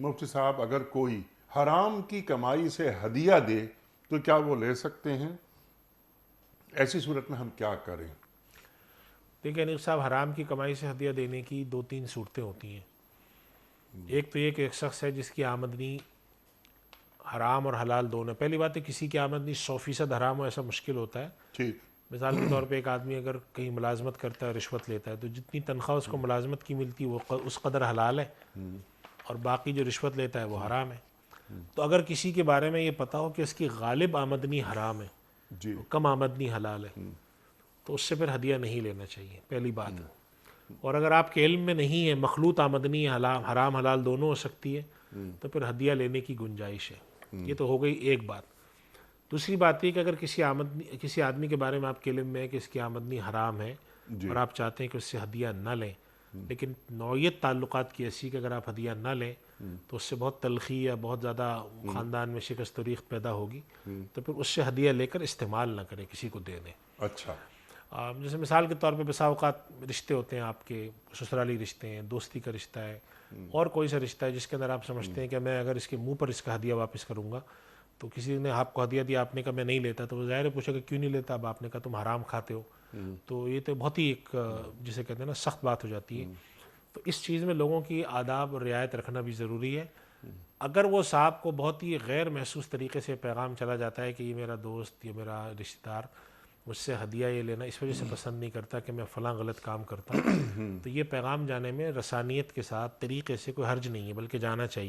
مفتی صاحب اگر کوئی حرام کی کمائی سے ہدیہ دے تو کیا وہ لے سکتے ہیں؟ ایسی صورت میں ہم کیا کریں؟ دیکھیں انیس صاحب، حرام کی کمائی سے ہدیہ دینے کی دو تین صورتیں ہوتی ہیں۔ ایک تو یہ کہ ایک شخص ہے جس کی آمدنی حرام اور حلال دونوں، پہلی بات ہے کسی کی آمدنی 100% حرام ہو ایسا مشکل ہوتا ہے۔ ٹھیک۔ مثال کے طور پہ ایک آدمی اگر کہیں ملازمت کرتا ہے، رشوت لیتا ہے، تو جتنی تنخواہ اس کو ملازمت کی ملتی ہے وہ اس قدر حلال ہے، اور باقی جو رشوت لیتا ہے وہ حرام ہے۔ تو اگر کسی کے بارے میں یہ پتا ہو کہ اس کی غالب آمدنی حرام ہے، جی۔ کم آمدنی حلال ہے، تو اس سے پھر ہدیہ نہیں لینا چاہیے، پہلی بات۔ اور اگر آپ کے علم میں نہیں ہے، مخلوط آمدنی حرام حلال دونوں ہو سکتی ہے، تو پھر ہدیہ لینے کی گنجائش ہے۔ یہ تو ہو گئی ایک بات۔ دوسری بات یہ کہ اگر کسی آدمی کے بارے میں آپ کے علم میں ہے کہ اس کی آمدنی حرام ہے جی۔ اور آپ چاہتے ہیں کہ اس سے ہدیہ نہ لیں، لیکن نوعیت تعلقات کی ایسی کہ اگر آپ ہدیہ نہ لیں تو اس سے بہت تلخی یا بہت زیادہ خاندان میں شکست و ریخت پیدا ہوگی، تو پھر اس سے ہدیہ لے کر استعمال نہ کریں، کسی کو دے دیں۔ اچھا۔ جیسے مثال کے طور پہ بسا اوقات رشتے ہوتے ہیں آپ کے، سسرالی رشتے ہیں، دوستی کا رشتہ ہے، اور کوئی سا رشتہ ہے جس کے اندر آپ سمجھتے ہیں کہ میں اگر اس کے منہ پر اس کا ہدیہ واپس کروں گا، تو کسی نے آپ کو ہدیہ دیا، آپ نے کہا میں نہیں لیتا، تو وہ ظاہر ہے پوچھا کہ کیوں نہیں لیتا؟ اب آپ نے کہا تم حرام کھاتے ہو، تو یہ تو بہت ہی ایک جسے کہتے ہیں نا سخت بات ہو جاتی ہے۔ تو اس چیز میں لوگوں کی آداب اور رعایت رکھنا بھی ضروری ہے۔ اگر وہ صاحب کو بہت ہی غیر محسوس طریقے سے پیغام چلا جاتا ہے کہ یہ میرا دوست، یہ میرا رشتہ دار مجھ سے ہدیہ یہ لینا اس وجہ سے پسند نہیں کرتا کہ میں فلاں غلط کام کرتا ہوں، تو یہ پیغام جانے میں رسانیت کے ساتھ طریقے سے کوئی حرج نہیں ہے، بلکہ جانا چاہیے۔